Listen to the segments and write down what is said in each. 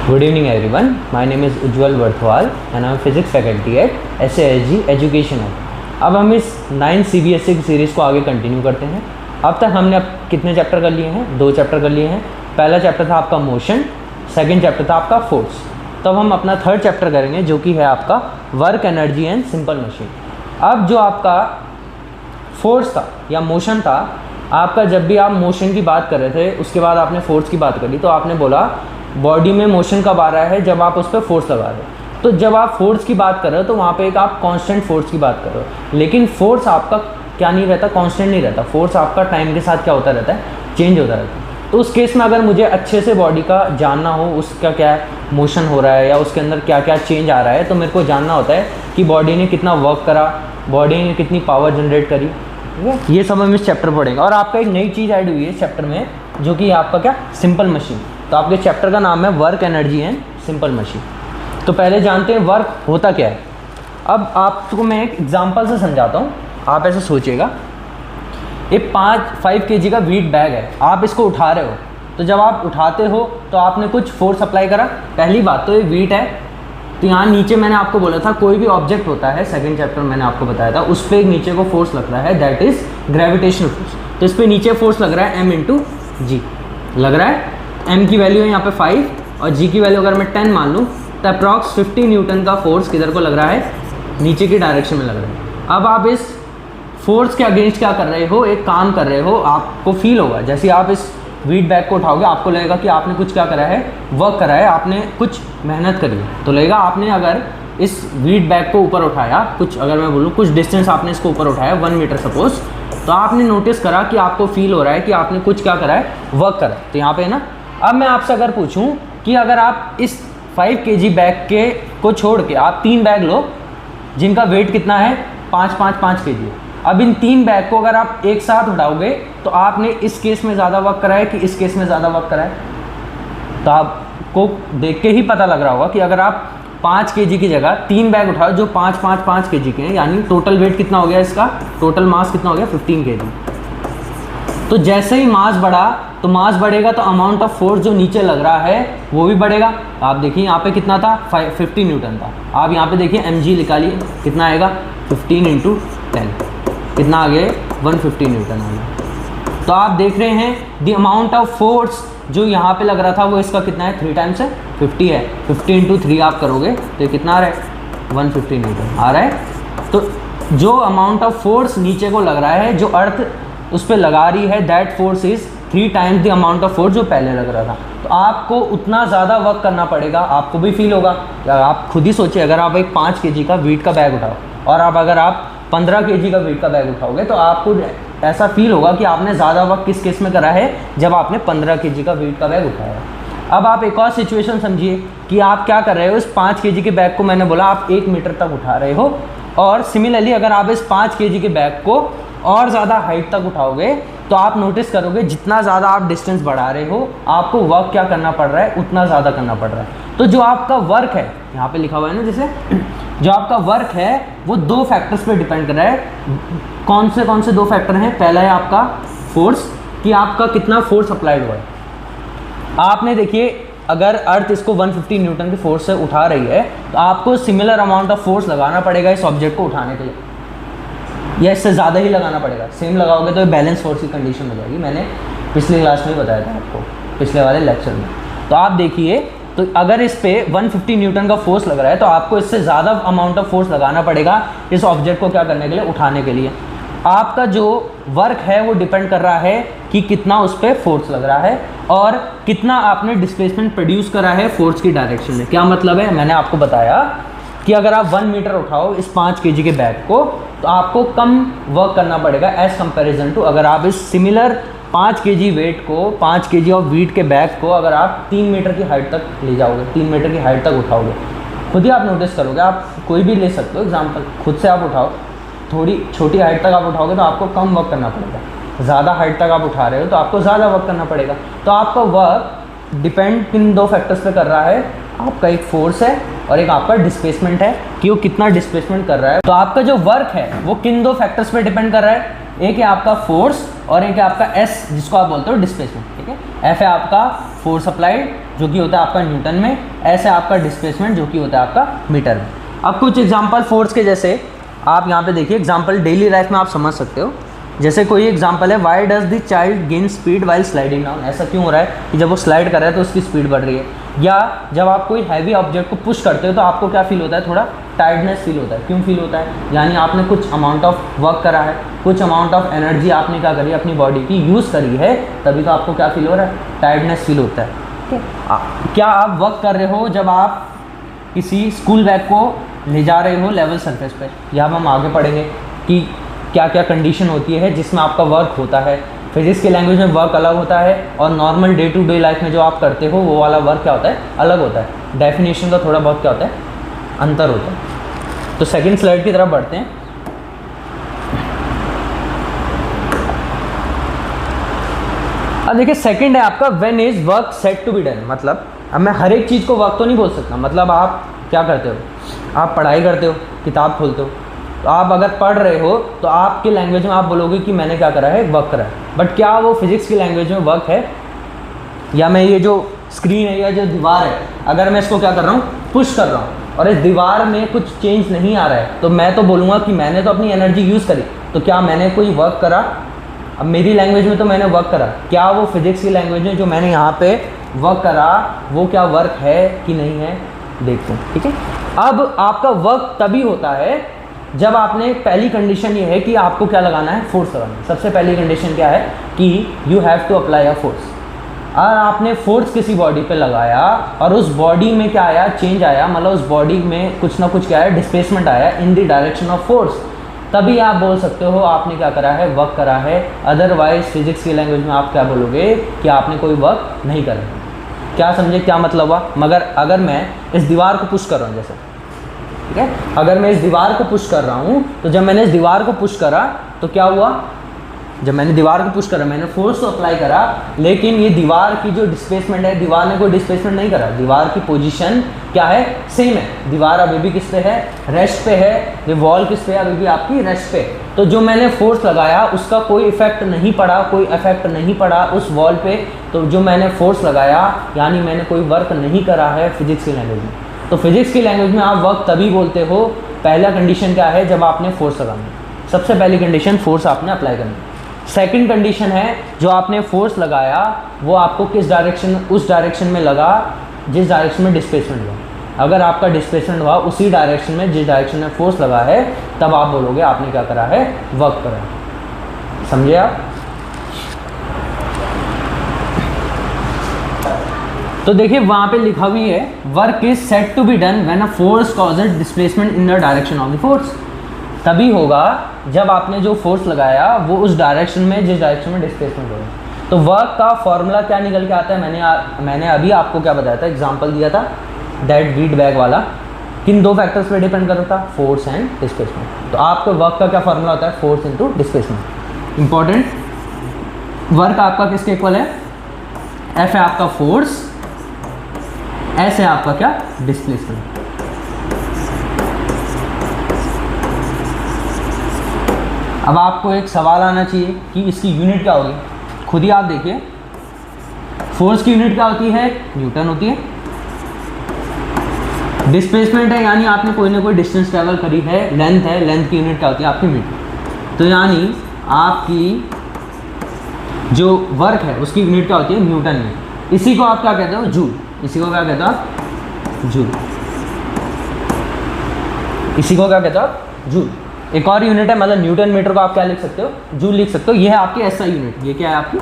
Good evening everyone. My name is Ujjwal Barthwal and I am physics faculty at SASG Education Hub. अब हम इस 9 CBSE की series को आगे continue करते हैं। अब तक हमने अब कितने चैप्टर कर लिए हैं? 2 चैप्टर कर लिए हैं। पहला चैप्टर था आपका मोशन, सेकंड चैप्टर था आपका फोर्स। तब हम अपना थर्ड चैप्टर करेंगे जो कि है आपका work, energy and simple machine. अब जो आपका फोर्स था या मोशन था, आपका जब भी आप मोशन की बात कर रहे थे उसके बाद आपने फोर्स की बात करी, तो आपने बोला बॉडी में मोशन कब आ रहा है? जब आप उस पर फोर्स लगा रहे हो। तो जब आप फोर्स की बात कर रहे हो तो वहाँ पे एक आप कांस्टेंट फोर्स की बात कर रहे हो, लेकिन फोर्स आपका क्या नहीं रहता, कांस्टेंट नहीं रहता। फोर्स आपका टाइम के साथ क्या होता रहता है, चेंज होता रहता है। तो उस केस में अगर मुझे अच्छे से बॉडी का जानना हो, उसका क्या मोशन हो रहा है या उसके अंदर क्या क्या चेंज आ रहा है, तो मेरे को जानना होता है कि बॉडी ने कितना वर्क करा, बॉडी ने कितनी पावर जनरेट करी। ठीक है, ये सब हम इस चैप्टर पढ़ेंगे। और आपका एक नई चीज़ ऐड हुई है इस चैप्टर में, जो कि आपका क्या, सिंपल मशीन। तो आपके चैप्टर का नाम है work, energy and simple machine. तो पहले जानते हैं वर्क होता क्या है। अब आपको मैं एक एग्जांपल से समझाता हूँ। आप ऐसे सोचिएगा, ये 5 kg का वीट बैग है, आप इसको उठा रहे हो। तो जब आप उठाते हो तो आपने कुछ फोर्स अप्लाई करा। पहली बात तो ये वीट है, तो यहाँ नीचे मैंने आपको बोला था कोई भी ऑब्जेक्ट होता है, सेकंड चैप्टर मैंने आपको बताया था, उस पर नीचे को फोर्स लग रहा है, दैट इज ग्रेविटेशनल फोर्स। तो इस पर नीचे फोर्स लग रहा है m × g लग रहा है। m की वैल्यू है यहाँ पे 5 और g की वैल्यू अगर मैं 10 मान लूँ तो अप्रॉक्स 50 न्यूटन का फोर्स किधर को लग रहा है, नीचे की डायरेक्शन में लग रहा है। अब आप इस फोर्स के अगेंस्ट क्या कर रहे हो, एक काम कर रहे हो। आपको फील होगा जैसे ही आप इस वीट बैग को उठाओगे, आपको लगेगा कि आपने कुछ क्या करा है, वर्क करा है, आपने कुछ मेहनत करी है। तो लगेगा आपने अगर इस वीट बैग को ऊपर उठाया, कुछ अगर मैं बोलूँ कुछ डिस्टेंस आपने इसको ऊपर उठाया 1 मीटर सपोज, तो आपने नोटिस करा कि आपको फील हो रहा है कि आपने कुछ क्या करा है, वर्क करा है। तो यहाँ पे ना, अब मैं आपसे अगर पूछूं कि अगर आप इस 5 kg बैग के को छोड़ के आप 3 बैग लो जिनका वेट कितना है, 5 kg। अब इन 3 बैग को अगर आप एक साथ उठाओगे तो आपने इस केस में ज़्यादा वर्क करा है कि इस केस में ज़्यादा वर्क करा है? तो आपको देख के ही पता लग रहा होगा कि अगर आप 5 kg की जगह 3 बैग उठाओ जो 5 kg के हैं, यानी टोटल वेट कितना हो गया, इसका टोटल मास कितना हो गया, 15 kg। तो जैसे ही मास बढ़ा तो मास बढ़ेगा तो अमाउंट ऑफ फोर्स जो नीचे लग रहा है वो भी बढ़ेगा। आप देखिए यहाँ पे कितना था, 50 न्यूटन था। आप यहाँ पे देखिए mg निकालिए, कितना आएगा, 15 × 10 कितना आ गया, 150 न्यूटन आ गया। तो आप देख रहे हैं द अमाउंट ऑफ फोर्स जो यहाँ पे लग रहा था वो इसका कितना है, 3 टाइम्स है, 50 है। 50 × 3 आप करोगे तो ये कितना आ रहा है, 150 न्यूटन आ रहा है। तो जो अमाउंट ऑफ फोर्स नीचे को लग रहा है, जो अर्थ उस पर लगा रही है, that force is 3 times the amount of force जो पहले लग रहा था। तो आपको उतना ज़्यादा वर्क करना पड़ेगा। आपको भी फील होगा, आप खुद ही सोचिए, अगर आप एक 5 kg का वेट का बैग उठाओ और अगर आप 15 kg का वेट का बैग उठाओगे तो आपको ऐसा फील होगा कि आपने ज़्यादा वर्क किस केस में करा है, जब आपने 15 kg का वेट का बैग उठाया। अब आप एक और सिचुएशन समझिए कि आप क्या कर रहे हो, इस 5 kg के बैग को मैंने बोला आप 1 मीटर तक उठा रहे हो, और सिमिलरली अगर आप इस 5 kg के बैग को और ज़्यादा हाइट तक उठाओगे तो आप नोटिस करोगे जितना ज़्यादा आप डिस्टेंस बढ़ा रहे हो, आपको वर्क क्या करना पड़ रहा है, उतना ज़्यादा करना पड़ रहा है। तो जो आपका वर्क है, यहाँ पे लिखा हुआ है ना, जैसे जो आपका वर्क है वो 2 फैक्टर्स पे डिपेंड कर रहा है। कौन से 2 फैक्टर हैं? पहला है आपका फोर्स, कि आपका कितना फोर्स अप्लाइड हुआ है। आपने देखिए अगर अर्थ इसको 150 न्यूटन की फोर्स से उठा रही है तो आपको सिमिलर अमाउंट ऑफ फोर्स लगाना पड़ेगा इस ऑब्जेक्ट को उठाने के लिए, या इससे ज़्यादा ही लगाना पड़ेगा। सेम लगाओगे तो बैलेंस फोर्स की कंडीशन हो जाएगी। मैंने पिछले क्लास में बताया था आपको, पिछले वाले लेक्चर में। तो आप देखिए, तो अगर इस पे 150 न्यूटन का फोर्स लग रहा है तो आपको इससे ज़्यादा अमाउंट ऑफ फोर्स लगाना पड़ेगा इस ऑब्जेक्ट को क्या करने के लिए, उठाने के लिए। आपका जो वर्क है वो डिपेंड कर रहा है कि कितना उस पर फोर्स लग रहा है और कितना आपने डिस्प्लेसमेंट प्रोड्यूस करा है फोर्स की डायरेक्शन में। क्या मतलब है, मैंने आपको बताया कि अगर आप 1 मीटर उठाओ इस 5 kg के बैग को तो आपको कम वर्क करना पड़ेगा एज़ कंपेरिजन टू अगर आप इस सिमिलर 5 kg वेट को, 5 kg ऑफ वीट के बैग को अगर आप 3 मीटर की हाइट तक ले जाओगे, 3 मीटर की हाइट तक उठाओगे। खुद ही आप नोटिस करोगे, आप कोई भी ले सकते हो एग्जाम्पल, खुद से आप उठाओ, थोड़ी छोटी हाइट तक आप उठाओगे तो आपको कम वर्क करना पड़ेगा, ज़्यादा हाइट तक आप उठा रहे हो तो आपको ज़्यादा वर्क करना पड़ेगा। तो आपका वर्क डिपेंड किन 2 फैक्टर्स पे कर रहा है, आपका एक फोर्स है और एक आपका डिस्प्लेसमेंट है कि वो कितना डिस्प्लेसमेंट कर रहा है। तो आपका जो वर्क है वो किन 2 फैक्टर्स पे डिपेंड कर रहा है, एक है आपका फोर्स और एक है आपका एस जिसको आप बोलते हो डिस्प्लेसमेंट। ठीक है, एफ है आपका फोर्स अप्लाइड जो कि होता है आपका न्यूटन में, एस है आपका डिस्प्लेसमेंट जो कि होता है आपका मीटर में। अब कुछ एग्जांपल फोर्स के जैसे आप यहाँ पे देखिए, एग्जांपल डेली लाइफ में आप समझ सकते हो। जैसे कोई एग्जांपल है, why does the child gain speed while sliding down, ऐसा क्यों हो रहा है कि जब वो स्लाइड कर रहा है तो उसकी स्पीड बढ़ रही है। या जब आप कोई हैवी ऑब्जेक्ट को पुश करते हो तो आपको क्या फील होता है, थोड़ा टायर्डनेस फील होता है। क्यों फील होता है, यानी आपने कुछ अमाउंट ऑफ वर्क करा है, कुछ अमाउंट ऑफ एनर्जी आपने क्या करी, अपनी बॉडी की यूज़ करी है, तभी तो आपको क्या फील हो रहा है, टायर्डनेस फील होता है। क्या आप वर्क कर रहे हो जब आप किसी स्कूल बैग को ले जा रहे हो लेवल सरफेस पे, यहाँ हम आगे पढ़ेंगे कि क्या क्या कंडीशन होती है जिसमें आपका वर्क होता है। फिजिक्स की लैंग्वेज में वर्क अलग होता है और normal day to day life में जो आप करते हो वो वाला वर्क क्या होता है, अलग होता है। डेफिनेशन का थोड़ा बहुत क्या होता है, अंतर होता है। तो सेकंड स्लाइड की तरफ बढ़ते हैं। अब देखिए सेकंड है आपका when is work said to be done. मतलब अब मैं हर एक चीज़ को वर्क तो नहीं बोल सकता। मतलब आप क्या करते हो, आप पढ़ाई करते हो, किताब खोलते हो, तो आप अगर पढ़ रहे हो तो आपकी लैंग्वेज में आप बोलोगे कि मैंने क्या करा है, वर्क करा है। बट क्या वो फिजिक्स की लैंग्वेज में वर्क है? या मैं ये जो स्क्रीन है या जो दीवार है, अगर मैं इसको क्या कर रहा हूँ, पुश कर रहा हूँ और इस दीवार में कुछ चेंज नहीं आ रहा है, तो मैं तो बोलूँगा कि मैंने तो अपनी एनर्जी यूज़ करी, तो क्या मैंने कोई वर्क करा? अब मेरी लैंग्वेज में तो मैंने वर्क करा, क्या वो फिजिक्स की लैंग्वेज में जो मैंने यहाँ पे वर्क करा वो क्या वर्क है कि नहीं है, देखते हैं। ठीक है, अब आपका वर्क तभी होता है जब आपने, पहली कंडीशन ये है कि आपको क्या लगाना है, फोर्स लगाना है। सबसे पहली कंडीशन क्या है कि you have to apply a force. और आपने फोर्स किसी बॉडी पे लगाया और उस बॉडी में क्या आया, चेंज आया, मतलब उस बॉडी में कुछ ना कुछ क्या है, डिस्प्लेसमेंट आया इन द डायरेक्शन ऑफ फोर्स, तभी आप बोल सकते हो आपने क्या करा है, वर्क करा है। अदरवाइज फिजिक्स की लैंग्वेज में आप क्या बोलोगे कि आपने कोई वर्क नहीं करा। क्या समझे क्या मतलब हुआ? मगर अगर मैं इस दीवार को पुश कर रहा हूँ जैसे, ठीक है, अगर मैं इस दीवार को पुश कर रहा हूँ तो जब मैंने इस दीवार को पुश करा तो क्या हुआ, जब मैंने दीवार को पुश करा मैंने फोर्स तो अप्लाई करा, लेकिन ये दीवार की जो डिस्प्लेसमेंट है, दीवार ने कोई डिस्प्लेसमेंट नहीं करा। दीवार की पोजीशन क्या है, सेम है। दीवार अभी भी किस पे है, रेस्ट पे है। ये वॉल किस पे है, अभी भी आपकी रेस्ट पे। तो जो मैंने फोर्स लगाया उसका कोई इफेक्ट नहीं पड़ा, कोई इफेक्ट नहीं पड़ा उस वॉल पे। तो जो मैंने फोर्स लगाया यानी मैंने कोई वर्क नहीं करा है फिजिक्स की लैंग्वेज में। तो फिजिक्स की लैंग्वेज में आप वर्क तभी बोलते हो, पहला कंडीशन क्या है, जब आपने फोर्स लगाना। सबसे पहली कंडीशन फोर्स आपने अप्लाई करना। सेकंड कंडीशन है जो आपने फोर्स लगाया वो आपको किस डायरेक्शन, उस डायरेक्शन में लगा जिस डायरेक्शन में डिस्प्लेसमेंट हुआ। अगर आपका डिस्प्लेसमेंट हुआ उसी डायरेक्शन में जिस डायरेक्शन में फोर्स लगा है, तब आप बोलोगे आपने क्या करा है, वर्क करा है। समझे आप? तो देखिए वहाँ पे लिखा हुई है work is said to be done when a force causes displacement in the direction of the force. तभी होगा जब आपने जो फोर्स लगाया वो उस डायरेक्शन में जिस डायरेक्शन में डिस्प्लेसमेंट होगा। तो वर्क का फॉर्मूला क्या निकल के आता है, मैंने अभी आपको क्या बताया था, एग्जांपल दिया था दैट वीट बैग वाला। किन दो फैक्टर्स पे डिपेंड करता था, फोर्स एंड डिस्प्लेसमेंट। तो आपके वर्क का क्या फॉर्मूला होता है, force into displacement. Important, work आपका किसके इक्वल है, एफ है आपका फोर्स, एस है आपका क्या, डिस्प्लेसमेंट। अब आपको एक सवाल आना चाहिए कि इसकी यूनिट क्या होगी। खुद ही आप देखिए, फोर्स की यूनिट क्या होती है, न्यूटन होती है। डिस्प्लेसमेंट है यानी आपने कोई ना कोई डिस्टेंस ट्रैवल करी है, लेंथ है, लेंथ की यूनिट क्या होती है आपकी, मीटर। तो यानी आपकी जो वर्क है उसकी यूनिट क्या होती है, न्यूटन में। इसी को आप क्या कहते हो, जूल। इसी को क्या कहते हो आप, जूल। इसी को क्या कहते हो आप, जूल। एक और यूनिट है, मतलब न्यूटन मीटर को आप क्या लिख सकते हो, जूल लिख सकते हो। ये है आपकी एसआई यूनिट। ये क्या है आपकी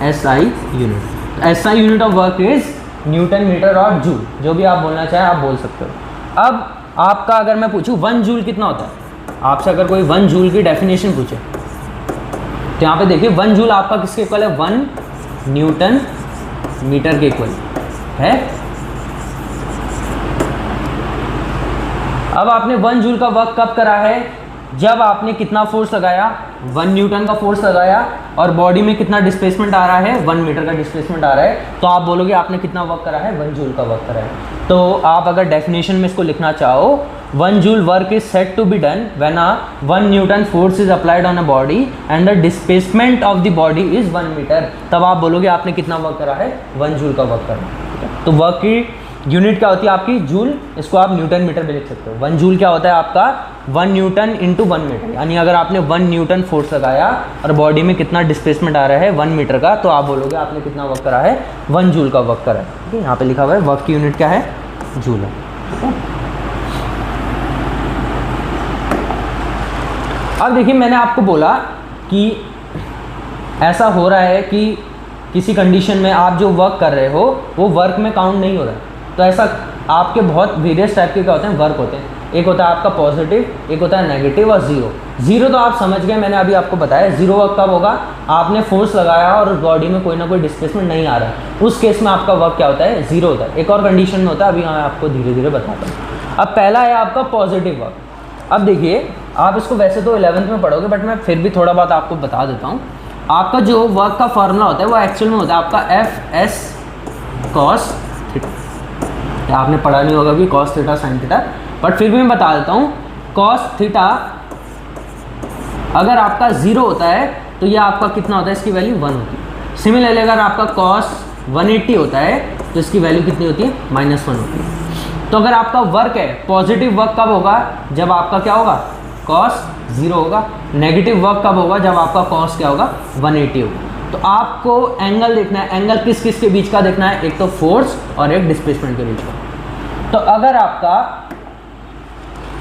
SI unit. SI unit of work is newton metre और जूल, जो भी आप बोलना चाहें आप बोल सकते हो। अब आपका अगर मैं पूछूं 1 जूल कितना होता है, आपसे अगर कोई 1 जूल की डेफिनेशन पूछे तो यहाँ पे देखिए 1 जूल आपका किसके इक्वल है, 1 न्यूटन मीटर के इक्वल है। अब आपने 1 जूल का वर्क कब करा है, जब आपने कितना फोर्स लगाया, 1 न्यूटन का फोर्स लगाया और बॉडी में कितना डिस्प्लेसमेंट आ रहा है, 1 मीटर का डिस्प्लेसमेंट आ रहा है, तो आप बोलोगे आपने कितना वर्क करा है, 1 जूल का वर्क करा है। तो आप अगर डेफिनेशन में इसको लिखना चाहो, 1 joule work is said to be done when 1 newton force is applied on a body and the displacement of the body is 1 metre. तब आप बोलोगे आपने कितना वर्क करा है, 1 जूल का वर्क करा है। ठीक है, तो वर्क की यूनिट क्या होती है आपकी? जूल। इसको आप न्यूटन मीटर भी लिख सकते हो। 1 जूल क्या होता है आपका? 1 न्यूटन इंटू 1 मीटर। यानी अगर आपने 1 न्यूटन फोर्स लगाया और बॉडी में कितना डिस्प्लेसमेंट आ रहा है 1 मीटर का, तो आप बोलोगे आपने कितना वर्क करा है? 1 जूल का वर्क करा है। ठीक है, यहाँ पे लिखा हुआ है वर्क की यूनिट क्या है? जूल है। अब देखिए, मैंने आपको बोला कि ऐसा हो रहा है कि किसी कंडीशन में आप जो वर्क कर रहे हो वो वर्क में काउंट नहीं हो रहा है। तो ऐसा आपके बहुत वेरियस टाइप के क्या होते हैं? वर्क होते हैं। एक होता है आपका पॉजिटिव, एक होता है नेगेटिव और जीरो। जीरो तो आप समझ गए, मैंने अभी आपको बताया। जीरो वर्क कब होगा? आपने फोर्स लगाया और बॉडी में कोई ना कोई डिस्प्लेसमेंट नहीं आ रहा है, उस केस में आपका वर्क क्या होता है? जीरो होता है। एक और कंडीशन में होता है, अभी मैं आपको धीरे धीरे बताता हूँ। अब पहला है आपका पॉजिटिव वर्क। अब देखिए, आप इसको वैसे तो 11th में पढ़ोगे, बट मैं फिर भी थोड़ा बहुत आपको बता देता हूँ। आपका जो वर्क का फॉर्मूला होता है वो एक्चुअल में होता है आपका एफ एस कॉस थीटा। आपने पढ़ा नहीं होगा कि cos theta sine theta, but फिर भी मैं बता देता हूँ। कॉस थीटा अगर आपका 0 होता है तो ये आपका कितना होता है? इसकी वैल्यू 1 होती है। सिमिलरली अगर आपका कॉस 180 होता है तो इसकी वैल्यू कितनी होती है? -1 होती है। तो अगर आपका वर्क है, पॉजिटिव वर्क कब होगा? जब आपका क्या होगा? कॉस 0 होगा। नेगेटिव वर्क कब होगा? जब आपका कॉस क्या होगा? 180 होगा। तो आपको एंगल देखना है। एंगल किस किस के बीच का देखना है? एक तो फोर्स और एक डिस्प्लेसमेंट के बीच का। तो अगर आपका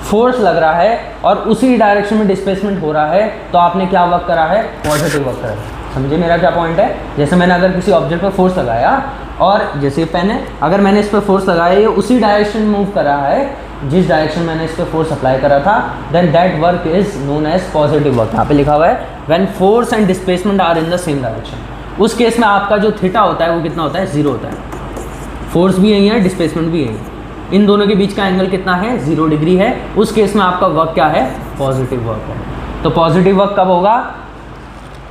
फोर्स लग रहा है और उसी डायरेक्शन में डिस्प्लेसमेंट हो रहा है, तो आपने क्या वर्क करा है? पॉजिटिव वर्क करा है। समझे मेरा क्या पॉइंट है? जैसे मैंने अगर किसी ऑब्जेक्ट पर फोर्स लगाया और जैसे पेन है, अगर मैंने इस पर फोर्स लगाया, ये उसी डायरेक्शन में मूव कर रहा है जिस डायरेक्शन मैंने इस पर फोर्स अप्लाई करा था, then that work is known as positive work. यहाँ पे लिखा हुआ है when force and displacement are in the same direction. उस केस में आपका जो थीटा होता है वो कितना होता है? 0 होता है। फोर्स भी यही है, डिस्प्लेसमेंट भी यही है। इन दोनों के बीच का एंगल कितना है? 0 डिग्री है। उस केस में आपका वर्क क्या है? पॉजिटिव वर्क है। तो पॉजिटिव वर्क कब होगा?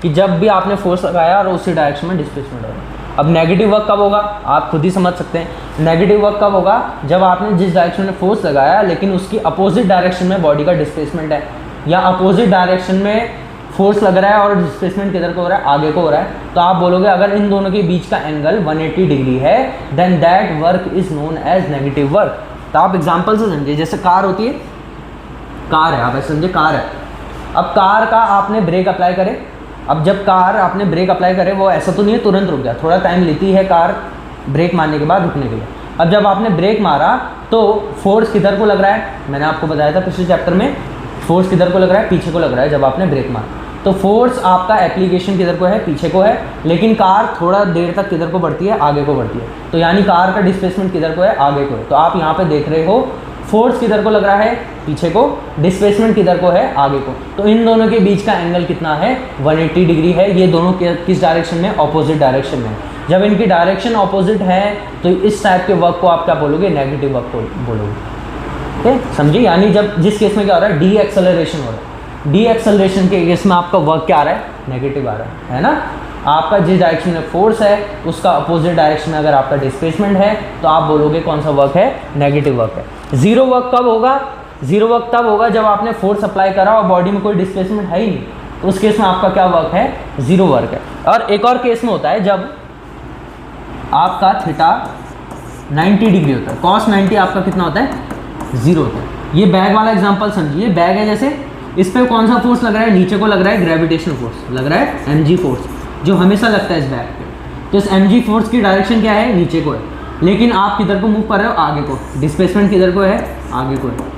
कि जब भी आपने फोर्स लगाया और उसी डायरेक्शन में डिस्प्लेसमेंट होगा। अब नेगेटिव वर्क कब होगा? आप खुद ही समझ सकते हैं। नेगेटिव वर्क कब होगा? जब आपने जिस डायरेक्शन में फोर्स लगाया लेकिन उसकी अपोजिट डायरेक्शन में बॉडी का डिस्प्लेसमेंट है, या अपोजिट डायरेक्शन में फोर्स लग रहा है और डिस्प्लेसमेंट किधर को हो रहा है? आगे को हो रहा है। तो आप बोलोगे अगर इन दोनों के बीच का एंगल 180 डिग्री है, then that work is known as negative work. तो आप एग्जाम्पल से समझिए, जैसे कार होती है, कार है, आप ऐसे समझिए कार है। अब कार का आपने ब्रेक अप्लाई करे। अब जब कार आपने ब्रेक अप्लाई करे, वो ऐसा तो नहीं है तुरंत रुक गया, थोड़ा टाइम लेती है कार ब्रेक मारने के बाद रुकने के लिए। अब जब आपने ब्रेक मारा तो फोर्स किधर को लग रहा है? मैंने आपको बताया था पिछले चैप्टर में, फोर्स किधर को लग रहा है? पीछे को लग रहा है जब आपने ब्रेक मारा। तो फोर्स आपका एप्लीकेशन किधर को है? पीछे को है। लेकिन कार थोड़ा देर तक किधर को बढ़ती है? आगे को बढ़ती है। तो यानी कार का डिस्प्लेसमेंट किधर को है? आगे को है। तो आप यहाँ पे देख रहे हो फोर्स किधर को लग रहा है? पीछे को। डिस्प्लेसमेंट किधर को है? आगे को। तो इन दोनों के बीच का एंगल कितना है? 180 डिग्री है। ये दोनों किस डायरेक्शन में? ऑपोजिट डायरेक्शन में। जब इनकी डायरेक्शन ऑपोजिट है तो इस टाइप के वर्क को आप क्या बोलोगे? नेगेटिव वर्क को बोलोगे। ठीक, समझिए? यानी जब जिस केस में क्या हो रहा है? डी एक्सेलरेशन हो रहा है। डी एक्सेलरेशन के केस में आपका वर्क क्या आ रहा है? नेगेटिव आ रहा है ना? आपका जिस डायरेक्शन में फोर्स है उसका अपोजिट डायरेक्शन में अगर आपका डिस्प्लेसमेंट है तो आप बोलोगे कौन सा वर्क है? नेगेटिव वर्क है। जीरो वर्क कब होगा? जीरो वर्क तब होगा जब आपने फोर्स अप्लाई करा और बॉडी में कोई डिस्प्लेसमेंट है ही नहीं, तो उस केस में आपका क्या वर्क है? जीरो वर्क है। और एक और केस में होता है जब आपका थीटा 90 डिग्री होता है। कॉस 90 आपका कितना होता है? 0 होता है। ये बैग वाला एग्जांपल समझिए। बैग है, जैसे इस पर कौन सा फोर्स लग रहा है? नीचे को लग रहा है ग्रेविटेशनल फोर्स, लग रहा है mg फोर्स, जो हमेशा लगता है इस बैग पे। तो इस mg फोर्स की डायरेक्शन क्या है? नीचे को है। लेकिन आप किधर को मूव कर रहे हो? आगे को। डिस्प्लेसमेंट किधर को है? आगे को है।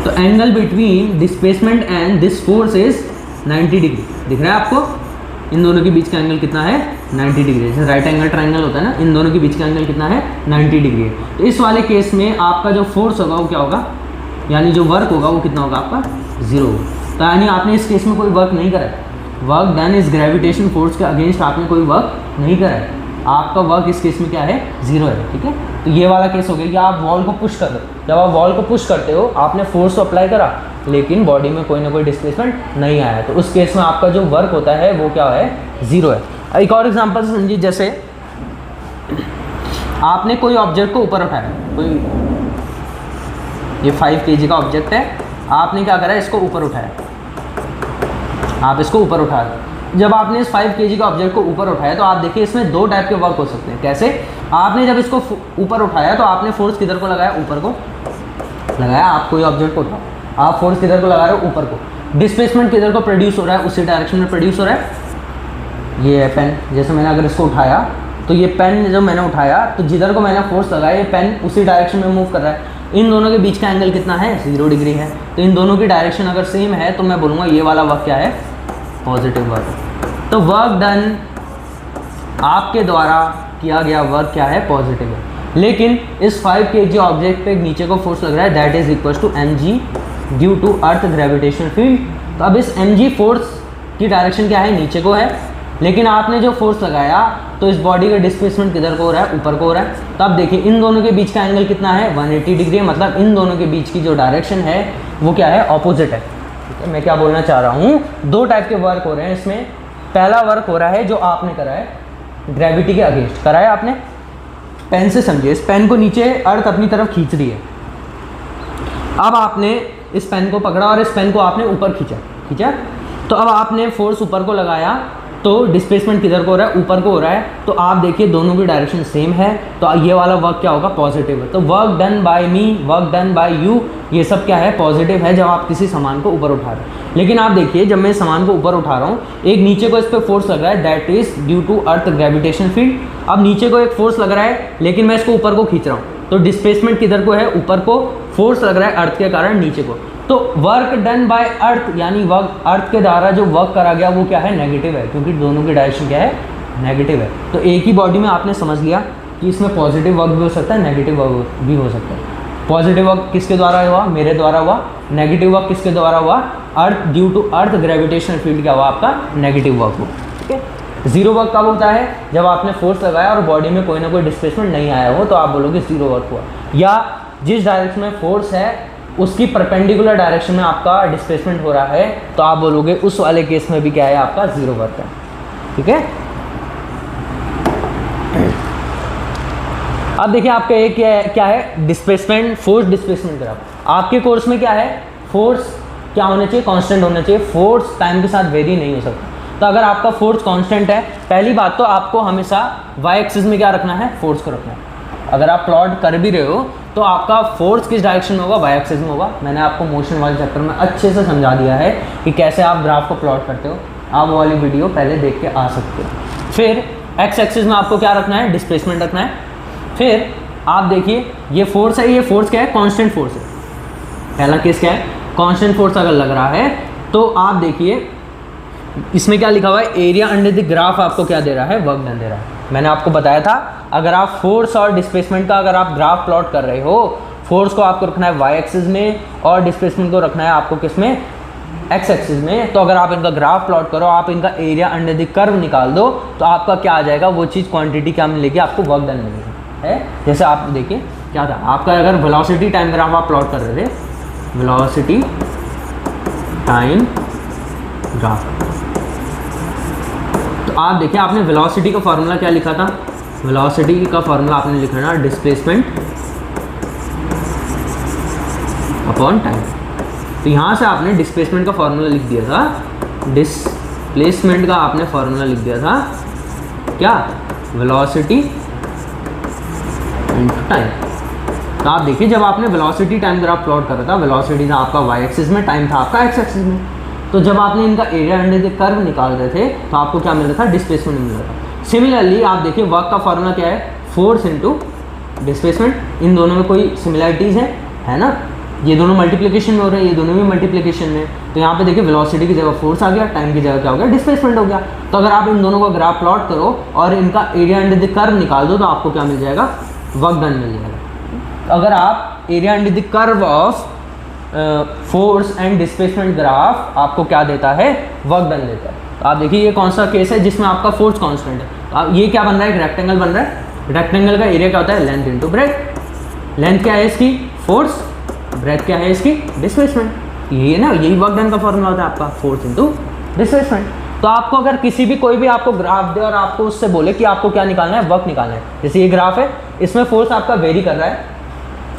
तो angle between displacement and this force is 90 degree. दिख रहा है आपको? इन दोनों के बीच का एंगल कितना है? 90 डिग्री। जैसे राइट एंगल ट्रायंगल होता है ना, इन दोनों के बीच का एंगल कितना है? 90 डिग्री है। तो इस वाले केस में आपका जो फोर्स होगा वो क्या होगा? यानी जो वर्क होगा वो कितना होगा? आपका 0 होगा। तो यानी आपने इस केस में कोई वर्क नहीं करा है। वर्क डन इस ग्रेविटेशन फोर्स के अगेंस्ट आपने कोई वर्क नहीं करा है। आपका वर्क इस केस में क्या है? 0 है। ठीक है, तो ये वाला केस हो गया कि आप वॉल को पुश कर रहे हो। जब आप वॉल को पुश करते हो, आपने फोर्स तो अप्लाई करा लेकिन बॉडी में कोई ना कोई डिस्प्लेसमेंट नहीं आया, तो उस केस में आपका जो वर्क होता है वो क्या है? 0 है। एक और एग्जांपल से समझिए, जैसे आपने कोई ऑब्जेक्ट को ऊपर उठाया, कोई ये 5 kg का ऑब्जेक्ट है, आपने क्या करा? इसको ऊपर उठाया। आप इसको ऊपर उठा रहे, जब आपने इस 5 kg के ऑब्जेक्ट को ऊपर उठाया तो आप देखिए इसमें 2 टाइप के वर्क हो सकते हैं। कैसे? आपने जब इसको ऊपर उठाया तो आपने फोर्स किधर को लगाया? ऊपर को लगाया। आप कोई ऑब्जेक्ट को उठाओ, आप फोर्स किधर को लगा रहे हो? ऊपर को। डिस्प्लेसमेंट किधर को प्रोड्यूस हो रहा है? उसी डायरेक्शन में प्रोड्यूस हो रहा है। ये है पेन, जैसे मैंने अगर इसको उठाया तो ये पेन जब मैंने उठाया तो जिधर को मैंने फोर्स लगाया ये पेन उसी डायरेक्शन में मूव कर रहा है। इन दोनों के बीच का एंगल कितना है? 0 डिग्री है। तो इन दोनों की डायरेक्शन अगर सेम है तो मैं बोलूँगा ये वाला वर्क क्या है? Positive work. तो वर्क डन आपके द्वारा किया गया वर्क क्या है? पॉजिटिव है। लेकिन इस 5 kg ऑब्जेक्ट पे नीचे को फोर्स लग रहा है, that is equal to mg due to earth gravitational field. तो अब इस mg फोर्स की डायरेक्शन क्या है? नीचे को है। लेकिन आपने जो फोर्स लगाया तो इस बॉडी का डिस्प्लेसमेंट किधर को हो रहा है? ऊपर को हो रहा है। तो अब देखिए इन दोनों के बीच का एंगल कितना है? 180 डिग्री है। मतलब इन दोनों के बीच की जो डायरेक्शन है वो क्या है? ऑपोजिट है। ठीक है, मैं क्या बोलना चाह रहा हूँ, 2 टाइप के वर्क हो रहे हैं इसमें। पहला वर्क हो रहा है जो आपने करा है ग्रेविटी के अगेंस्ट करा है आपने। पेन से समझिए, इस पेन को नीचे अर्थ अपनी तरफ खींच रही है। अब आपने इस पेन को पकड़ा और इस पेन को आपने ऊपर खींचा। तो अब आपने फोर्स ऊपर को लगाया तो डिस्प्लेसमेंट किधर को हो रहा है? ऊपर को हो रहा है। तो आप देखिए दोनों की डायरेक्शन सेम है, तो ये वाला वर्क क्या होगा? पॉजिटिव है। तो work done by me, work done by you, ये सब क्या है? पॉजिटिव है जब आप किसी सामान को ऊपर उठा रहे हैं। लेकिन आप देखिए जब मैं सामान को ऊपर उठा रहा हूँ, एक नीचे को इस पर फोर्स लग रहा है, that is due to earth gravitation field. अब नीचे को एक फोर्स लग रहा है लेकिन मैं इसको ऊपर को खींच रहा हूँ, तो डिस्प्लेसमेंट किधर को है? ऊपर को। फोर्स लग रहा है अर्थ के कारण नीचे को। तो वर्क डन बाय अर्थ यानी वर्क अर्थ के द्वारा जो वर्क करा गया वो क्या है? नेगेटिव है, क्योंकि दोनों की डायरेक्शन क्या है? नेगेटिव है। तो एक ही बॉडी में आपने समझ लिया कि इसमें पॉजिटिव वर्क भी हो सकता है, नेगेटिव वर्क भी हो सकता है। पॉजिटिव वर्क किसके द्वारा हुआ? मेरे द्वारा हुआ। नेगेटिव वर्क किसके द्वारा हुआ? Earth due to earth gravitational field क्या हुआ? आपका नेगेटिव वर्क हुआ। ठीक है। जीरो वर्क कब होता है? जब आपने फोर्स लगाया और बॉडी में कोई ना कोई डिस्प्लेसमेंट नहीं आया हो, तो आप बोलोगे जीरो वर्क हुआ। या जिस डायरेक्शन में फोर्स है उसकी परपेंडिकुलर डायरेक्शन में आपका डिस्प्लेसमेंट हो रहा है, तो आप बोलोगे उस वाले केस में भी क्या है? आपका जीरो वर्क है। ठीक है। अब देखिए आपका एक क्या है? Displacement, force displacement graph. आपके कोर्स में क्या है? फोर्स क्या होना चाहिए? कांस्टेंट होना चाहिए। फोर्स टाइम के साथ वेरी नहीं हो सकता। तो अगर आपका फोर्स कांस्टेंट है, पहली बात तो आपको हमेशा वाई एक्सिस में क्या रखना है? फोर्स को रखना है। अगर आप प्लॉट कर भी रहे हो तो आपका फोर्स किस डायरेक्शन में होगा? वाई एक्सिस में होगा। मैंने आपको मोशन वाले चैप्टर में अच्छे से समझा दिया है कि कैसे आप ग्राफ को प्लॉट करते हो। आप वो वाली वीडियो पहले देख के आ सकते हो। फिर एक्स एक्सिस में आपको क्या रखना है? डिस्प्लेसमेंट रखना है। फिर आप देखिए ये फोर्स है, ये फोर्स क्या है? कांस्टेंट फोर्स है। पहला केस क्या है? कांस्टेंट फोर्स अगर लग रहा है तो आप देखिए इसमें क्या लिखा हुआ है? एरिया अंडर द ग्राफ आपको क्या दे रहा है? वर्क डन दे रहा है। मैंने आपको बताया था अगर आप फोर्स और डिस्प्लेसमेंट का अगर आप ग्राफ प्लॉट कर रहे हो, फोर्स को आपको रखना है वाई एक्सिस में और डिस्प्लेसमेंट को रखना है आपको किस में? एक्स एक्सिस में। तो अगर आप इनका ग्राफ प्लॉट करो, आप इनका एरिया अंडर द कर्व निकाल दो, तो आपका क्या आ जाएगा? वो चीज़ क्वांटिटी क्या मिलेगी? आपको वर्क डन मिलेगी है। जैसे आप देखिए क्या था आपका, अगर वेलोसिटी टाइम ग्राफ आप प्लॉट कर रहे थे, वेलोसिटी टाइम ग्राफ, तो आप देखिए आपने वेलोसिटी का फॉर्मूला क्या लिखा था? वेलोसिटी का फॉर्मूला आपने लिखा था डिस्प्लेसमेंट अपॉन टाइम। तो यहाँ से आपने डिस्प्लेसमेंट का फॉर्मूला लिख दिया था। डिस्प्लेसमेंट का आपने फॉर्मूला लिख दिया था क्या? Velocity into time. तो आप देखिए जब आपने वेलोसिटी टाइम ग्राफ प्लॉट करा था, वेलोसिटी था आपका वाई एक्सिस में, टाइम था आपका एक्स एक्सिस में। तो जब आपने इनका एरिया अंडर द कर्व निकाल रहे थे तो आपको क्या मिल रहा था? डिस्प्लेसमेंट मिल रहा था। सिमिलरली आप देखिए वर्क का फॉर्मूला क्या है? Force into displacement. इन दोनों में कोई सिमिलरिटीज़ है ना? ये दोनों मल्टीप्लिकेशन में हो रहे हैं, ये दोनों भी मल्टीप्लिकेशन में। तो यहाँ पे देखिए वेलोसिटी की जगह फोर्स आ गया, टाइम की जगह क्या हो गया? डिस्प्लेसमेंट हो गया। तो अगर आप इन दोनों का ग्राफ प्लॉट करो और इनका एरिया अंडर द कर्व निकाल दो, तो आपको क्या मिल जाएगा? वर्क डन मिल जाएगा। अगर आप area under the curve of force and displacement graph आपको क्या देता है? वर्क डन देता है। तो आप देखिए ये कौन सा केस है जिसमें आपका फोर्स कांस्टेंट है। तो आप ये क्या बन रहा है? एक रेक्टेंगल बन रहा है। रेक्टेंगल का एरिया क्या होता है? Length into breadth. लेंथ क्या है इसकी? फोर्स। ब्रेथ क्या है इसकी? डिस्प्लेसमेंट। यही है ना, यही वर्क डन का फॉर्मूला होता है आपका, फोर्स इनटू डिस्प्लेसमेंट। तो आपको अगर किसी भी कोई भी आपको ग्राफ दे और आपको उससे बोले कि आपको क्या निकालना है? वर्क निकालना है। जैसे ये ग्राफ है, इसमें फोर्स आपका वेरी कर रहा है,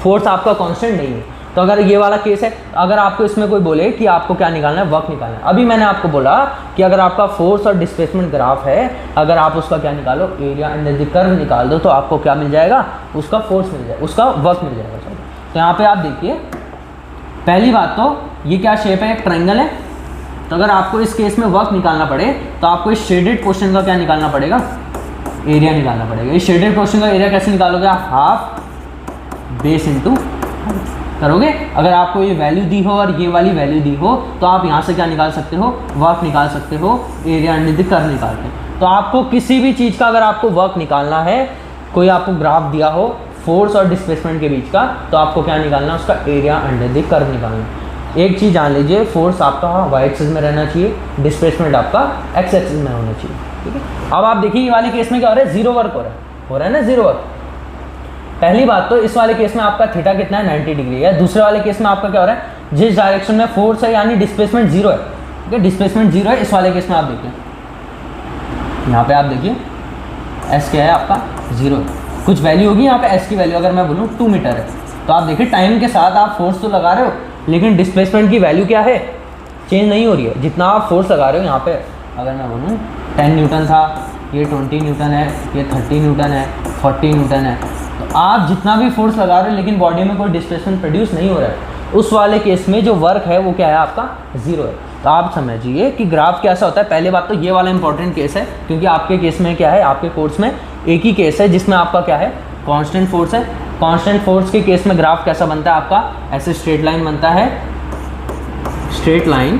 फोर्स आपका कांस्टेंट नहीं है। तो अगर ये वाला केस है, अगर आपको इसमें कोई बोले कि आपको क्या निकालना है, वर्क निकालना है, अभी मैंने आपको बोला कि अगर आपका फोर्स और डिस्प्लेसमेंट ग्राफ है, अगर आप उसका क्या निकालो, एरिया अंडर द कर्व निकाल दो, तो आपको क्या मिल जाएगा, उसका फोर्स मिल जाएगा, उसका वर्क मिल जाएगा। चलो तो यहाँ पे आप देखिए, पहली बात तो ये क्या शेप है, एक ट्रायंगल है, तो अगर आपको इस केस में वर्क निकालना पड़े तो आपको इस शेडेड पोर्शन का क्या निकालना पड़ेगा, एरिया निकालना पड़ेगा। इस शेडेड पोर्शन का एरिया कैसे निकालोगे आप, हाफ बेस इंटू करोगे। अगर आपको ये वैल्यू दी हो और ये वाली वैल्यू दी हो तो आप यहाँ से क्या निकाल सकते हो, वर्क निकाल सकते हो, एरिया अंडर द कर्व निकाल के। तो आपको किसी भी चीज़ का अगर आपको वर्क निकालना है, कोई आपको ग्राफ दिया हो फोर्स और डिस्प्लेसमेंट के बीच का, तो आपको क्या निकालना है, उसका एरिया अंडर द कर्व निकालना। एक चीज़ जान लीजिए, फोर्स आपका वाई एक्सिस में रहना चाहिए, डिस्प्लेसमेंट आपका एक्स एक्सिस में होना चाहिए, ठीक है। अब आप देखिए ये वाले केस में क्या हो रहा है, जीरो वर्क हो रहा है ना, जीरो वर्क। पहली बात तो इस वाले केस में आपका थीटा कितना है, 90 डिग्री है। दूसरे वाले केस में आपका क्या हो रहा है, जिस डायरेक्शन में फोर्स है यानी डिस्प्लेसमेंट जीरो है, ठीक है, डिस्प्लेसमेंट जीरो है। इस वाले केस में आप देखिए, यहाँ पे आप देखिए एस क्या है आपका, जीरो है। कुछ वैल्यू होगी यहाँ पे, एस की वैल्यू अगर मैं बोलूँ 2 मीटर है, तो आप देखिए टाइम के साथ आप फोर्स तो लगा रहे हो, लेकिन डिस्प्लेसमेंट की वैल्यू क्या है, चेंज नहीं हो रही है। जितना आप फोर्स लगा रहे हो, यहाँ पे अगर मैं बोलूँ 10 न्यूटन था, ये 20 न्यूटन है, ये 30 न्यूटन है, 40 न्यूटन है, तो आप जितना भी फोर्स लगा रहे हो लेकिन बॉडी में कोई डिस्प्लेसमेंट प्रोड्यूस नहीं हो रहा है, उस वाले केस में जो वर्क है वो क्या है आपका, जीरो है। तो आप समझिए कि ग्राफ कैसा होता है। पहले बात तो ये वाला इंपॉर्टेंट केस है, क्योंकि आपके केस में क्या है, आपके कोर्स में एक ही केस है जिसमें आपका क्या है, कांस्टेंट फोर्स है। कांस्टेंट फोर्स के केस में ग्राफ कैसा बनता है आपका, ऐसे स्ट्रेट लाइन बनता है, straight line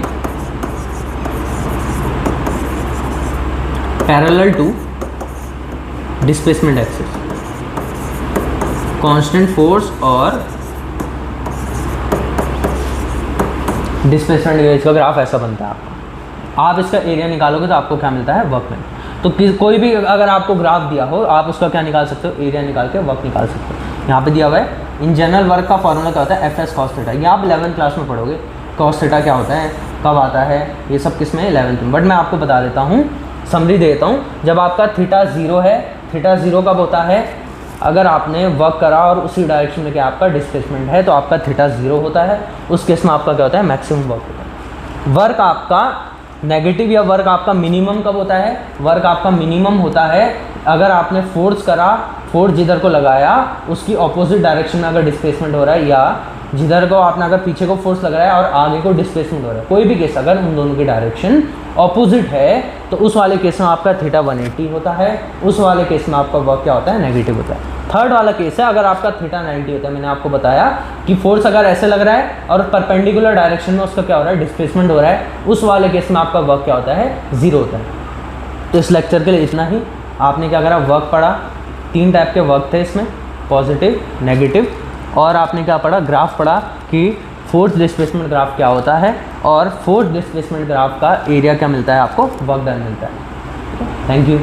parallel to displacement axis. Constant force और डिस्प्लेसमेंट एक्सिस का ग्राफ ऐसा बनता है आपका। आप इसका एरिया निकालोगे तो आपको क्या मिलता है, वर्क में। तो कोई भी अगर आपको ग्राफ दिया हो, आप उसका क्या निकाल सकते हो, एरिया निकाल के वर्क निकाल सकते हो। यहाँ पे दिया हुआ है, इन जनरल वर्क का फॉर्मूला क्या होता है, एफ एस कॉस थीटा। ये आप 11th क्लास में पढ़ोगे, कॉस थीटा क्या होता है, कब आता है, ये सब किस में, 11th में। बट मैं आपको बता देता हूँ, समरी देता हूँ। जब आपका थीटा जीरो है, थीटा जीरो कब होता है, अगर आपने वर्क करा और उसी डायरेक्शन में क्या आपका डिस्प्लेसमेंट है, तो आपका थीटा जीरो होता है। उस केस में आपका क्या होता है, मैक्सिमम वर्क होता है। वर्क आपका नेगेटिव या वर्क आपका मिनिमम कब होता है, वर्क आपका मिनिमम होता है अगर आपने फोर्स करा, फोर्स जिधर को लगाया उसकी ऑपोजिट डायरेक्शन में अगर डिस्प्लेसमेंट हो रहा है, या जिधर को आपने अगर पीछे को फोर्स लगाया है और आगे को डिस्प्लेसमेंट हो रहा है, कोई भी केस अगर उन दोनों की डायरेक्शन ऑपोजिट है, तो उस वाले केस में आपका थीटा 180 होता है। उस वाले केस में आपका वर्क क्या होता है, नेगेटिव होता है। थर्ड वाला केस है, अगर आपका थीटा 90 होता है, मैंने आपको बताया कि फोर्स अगर ऐसे लग रहा है और परपेंडिकुलर डायरेक्शन में उसका क्या हो रहा है, डिस्प्लेसमेंट हो रहा है, उस वाले केस में आपका वर्क क्या होता है, जीरो होता है। तो इस लेक्चर के लिए इतना ही। आपने क्या करा, वर्क पढ़ा, 3 टाइप के वर्क थे इसमें, पॉजिटिव, नेगेटिव, और आपने क्या पढ़ा, ग्राफ पढ़ा कि फोर्स डिस्प्लेसमेंट ग्राफ क्या होता है, और फोर्स डिस्प्लेसमेंट ग्राफ का एरिया क्या मिलता है आपको, वर्क डन मिलता है। Thank you.